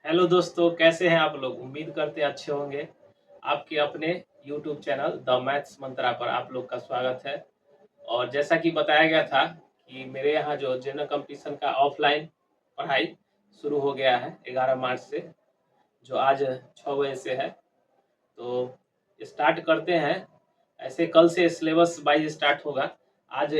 Hello दोस्तों, कैसे हैं आप लोग। उम्मीद करते हैं अच्छे होंगे। आपके अपने यूट्यूब चैनल द मैथ्स मंत्रा पर आप लोग का स्वागत है। और जैसा कि बताया गया था कि मेरे यहाँ जो जनरल कंपटीशन का ऑफलाइन पढ़ाई शुरू हो गया है 11 मार्च से, जो आज 6 बजे से है। तो स्टार्ट करते हैं। ऐसे कल से सिलेबस वाइज स्टार्ट होगा। आज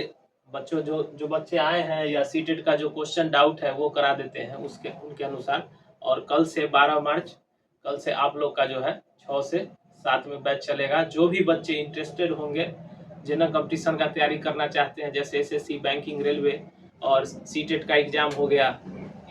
बच्चों जो जो बच्चे आए हैं या सीटेट का जो क्वेश्चन डाउट है वो करा देते हैं उसके उनके अनुसार। और कल से 12 मार्च, कल से आप लोग का जो है 6 से 7 में बैच चलेगा। जो भी बच्चे इंटरेस्टेड होंगे, जनरल कंपटीशन का तैयारी करना चाहते हैं, जैसे एसएससी, बैंकिंग, रेलवे और सीटेट का एग्जाम हो गया,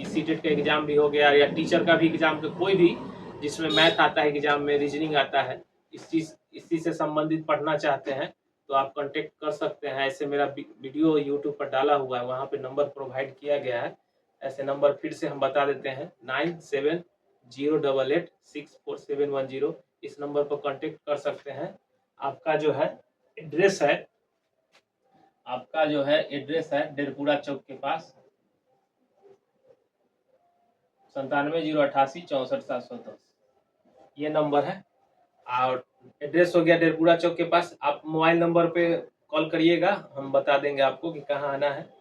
सीटेट का एग्जाम भी हो गया, या टीचर का भी एग्जाम, कोई भी जिसमें मैथ आता है एग्जाम में, रीजनिंग आता है, इसी से संबंधित पढ़ना चाहते हैं तो आप कांटेक्ट कर सकते हैं। ऐसे मेरा वीडियो यूट्यूब पर डाला हुआ है, वहाँ पे नंबर प्रोवाइड किया गया है। ऐसे नंबर फिर से हम बता देते हैं, 9708864710। इस नंबर पर कांटेक्ट कर सकते हैं। आपका जो है एड्रेस है डेरपुरा चौक के पास, 9708844710, ये नंबर है। और एड्रेस हो गया डेरपुरा चौक के पास। आप मोबाइल नंबर पे कॉल करिएगा, हम बता देंगे आपको कि कहाँ आना है।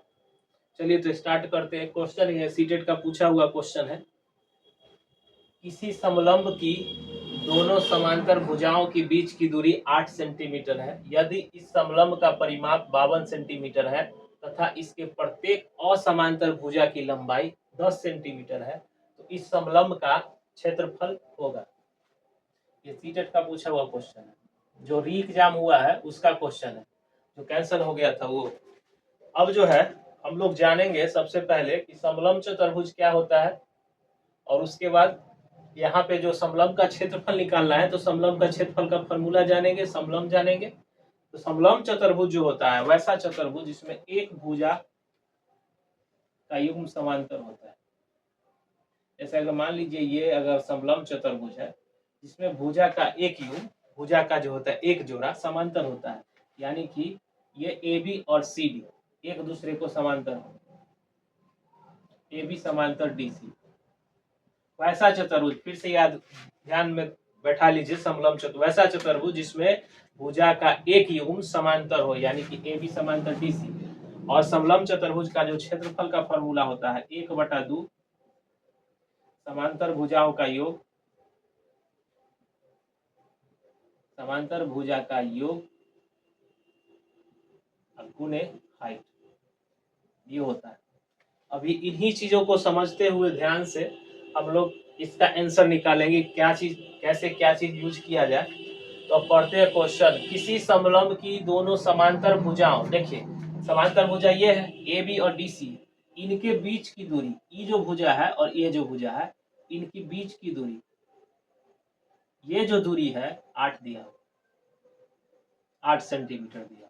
चलिए तो स्टार्ट करते हैं। क्वेश्चन ये सीटेट का पूछा हुआ क्वेश्चन है। किसी समलंब की दोनों समांतर भुजाओं के बीच की दूरी 8 सेंटीमीटर है। यदि इस समलंब का परिमाप 52 सेंटीमीटर है तथा इसके प्रत्येक असमांतर भुजा की लंबाई 10 सेंटीमीटर है, तो इस समलंब का क्षेत्रफल होगा। ये सीटेट का पूछा हुआ क्वेश्चन है। जो री एग्जाम हुआ है उसका क्वेश्चन है, जो कैंसिल हो गया था वो। अब जो है हम लोग जानेंगे सबसे पहले कि समलंब चतुर्भुज क्या होता है, और उसके बाद यहाँ पे जो समलंब का क्षेत्रफल निकालना है तो समलंब का क्षेत्रफल का फॉर्मूला जानेंगे, समलंब जानेंगे। तो समलंब चतुर्भुज जो होता है वैसा चतुर्भुज जिसमें एक भुजा का युग्म समांतर होता है। जैसे अगर मान लीजिए ये अगर समलंब चतुर्भुज है जिसमें भुजा का एक युग्म, भुजा का जो होता है एक जोड़ा समांतर होता है, यानी कि ये ए बी और सी डी एक दूसरे को समांतर हो, ए बी समांतर डी सी, वैसा चतुर्भुज। फिर से याद ध्यान में बैठा लीजिए, समलंब चतुर्भुज वैसा चतुर्भुज जिसमें भुजा का एक युग्म समांतर हो, यानी कि ए बी समांतर डी सी। और समलंब चतुर्भुज का जो क्षेत्रफल का फॉर्मूला होता है 1/2 समांतर भुजाओं का योग, समांतर भुजा का योग गुने हाइट, ये होता है। अभी इन्हीं चीजों को समझते हुए ध्यान से हम लोग इसका आंसर निकालेंगे, क्या चीज कैसे क्या चीज यूज किया जाए। तो अब पढ़ते हैं क्वेश्चन। किसी समलंब की दोनों समांतर भुजाओं, देखिए समांतर भुजा ये है ए बी और डी सी, इनके बीच की दूरी, ये जो भुजा है और ये जो भुजा है, इनकी बीच की दूरी, ये जो दूरी है 8 दिया, 8 सेंटीमीटर दिया।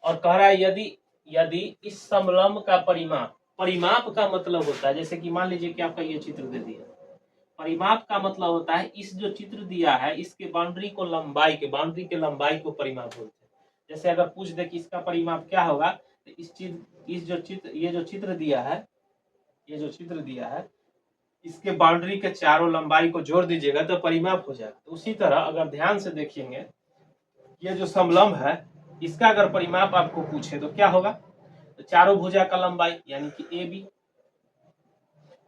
और कह रहा है यदि यदि इस समलंब का परिमाप, परिमाप का मतलब होता है, जैसे कि मान लीजिए कि आपका ये चित्र दे दिया, परिमाप का मतलब होता है इस जो चित्र दिया है इसके बाउंड्री को लंबाई के, बाउंड्री के लंबाई को परिमाप बोलते हैं। जैसे अगर पूछ दे कि इसका परिमाप क्या होगा, तो इस जो चित्र, ये जो चित्र दिया है, ये जो चित्र दिया है, इसके बाउंड्री के चारों लंबाई को जोड़ दीजिएगा तो परिमाप हो जाएगा। तो उसी तरह अगर ध्यान से देखेंगे, ये जो समलंब है इसका अगर परिमाप आपको पूछे तो क्या होगा, तो चारों भुजा का लंबाई यानी कि ए बी,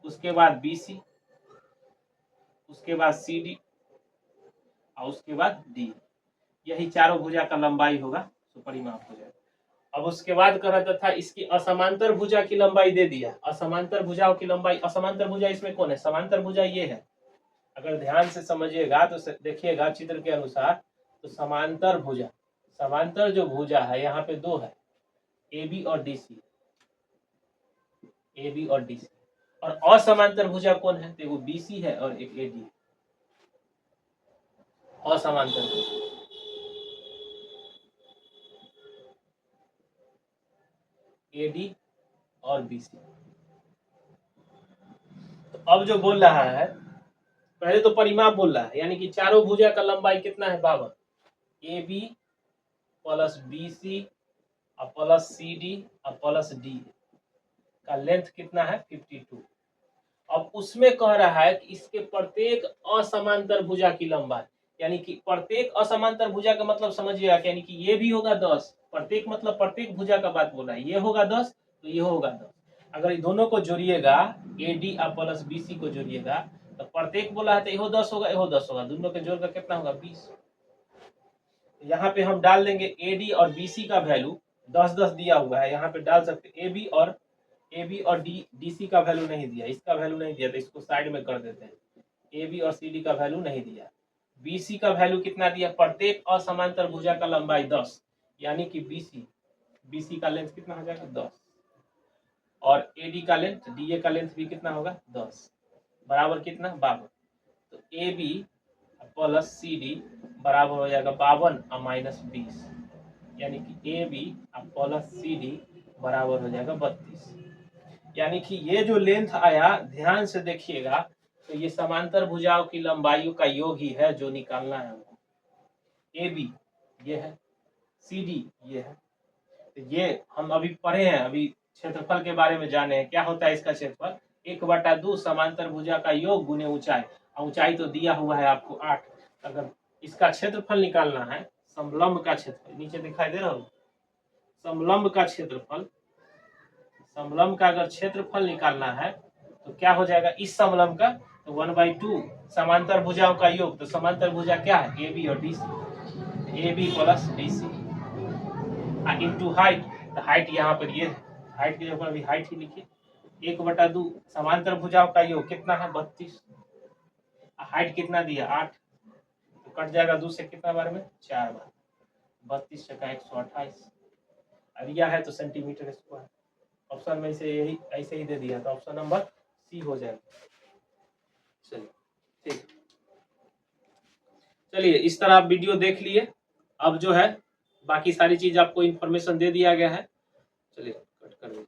उसके बाद बी सी, उसके बाद सी डी और उसके बाद डी, यही चारों भुजा का लंबाई होगा तो परिमाप हो जाएगा। अब उसके बाद कर रहा था इसकी असमांतर भुजा की लंबाई दे दिया, असमांतर भुजाओं की लंबाई, असमांतर भुजा इसमें कौन है, समांतर भुजा ये है। अगर ध्यान से समझिएगा तो देखिएगा चित्र के अनुसार, तो समांतर भुजा, समांतर जो भुजा है यहाँ पे दो है, ए बी और डी सी, ए बी और डी सी। और असमांतर भुजा कौन है, तो बी सी है और एक ए डी है, असमांतर भुजा। ए डी और बी सी। तो अब जो बोल रहा है, पहले तो परिमाप बोल रहा है, यानी कि चारों भुजा का लंबाई कितना है, 52, A B plus B C और प्लस सी डी और प्लस डी का लेंथ कितना है 52। अब उसमें कह रहा है कि इसके प्रत्येक असमांतर भुजा की लंबाई, यानी कि प्रत्येक असमांतर भुजा का मतलब समझिएगा, यानी कि ये भी होगा 10, प्रत्येक मतलब प्रत्येक भुजा का बात बोला है, ये होगा 10 तो ये होगा 10। अगर इन दोनों को जोड़िएगा, AD और प्लस BC को जोड़िएगा तो प्रत्येक बोला है तो यहो 10 होगा, यहो 10 होगा, दोनों के जोड़ का कितना होगा 20। यहाँ पे हम डाल देंगे AD और BC का वैल्यू 10-10 दिया हुआ है, यहाँ पे डाल सकते AB और DC का वैल्यू नहीं दिया, इसका वैल्यू नहीं दिया तो इसको साइड में कर देते हैं। AB और CD का वैल्यू नहीं दिया। BC का वैल्यू कितना दिया, प्रत्येक असमांतर भुजा का लंबाई 10, यानी कि BC का लेंथ कितना हो जाएगा 10, और AD का लेंथ, DA का लेंथ भी कितना होगा 10, बराबर कितना 52। तो AB प्लस CD बराबर हो जाएगा 52 और माइनस 20, यानी कि AB प्लस CD बराबर हो जाएगा 32। यानी कि ये जो लेंथ आया, ध्यान से देखिएगा, तो ये समांतर भुजाओं की लंबाइयों का योग ही है जो निकालना है हमको। AB ये है, CD ये है, तो ये हम अभी पढ़े हैं, अभी क्षेत्रफल के बारे में जाने हैं। क्या होता है इसका क्षेत्रफल, 1/2 समांतर भुजा का योग गुने ऊंचाई, ऊंचाई तो दिया हुआ है आपको 8। अगर इसका क्षेत्रफल निकालना है, समलंब का क्षेत्रफल नीचे दिखाई दे रहा हो, समलंब का क्षेत्रफल, समलंब का अगर क्षेत्रफल निकालना है तो क्या हो जाएगा, इस समलंब का तो 1/2 समांतर भुजाओं का योग, तो समांतर भुजा क्या है AB और DC, AB plus DC into height, तो हाइट यहाँ पर ये हाइट के ऊपर भी हाइट ही लिखिए, 1/2 समांतर भुजाओं का योग कितना है 32, हाइट कितना दिया 8, तो कट जाएगा 2 से कितना बार में 4 बार, 32 × 128, अब यह है तो सेंटीमीटर स्क्वायर। ऑप्शन में से यही ऐसे ही दे दिया, तो ऑप्शन नंबर C हो जाएगा। चलिए ठीक, चलिए इस तरह आप वीडियो देख लिए। अब जो है बाकी सारी चीज आपको इन्फॉर्मेशन दे दिया गया है। चलिए कट कर दीजिए।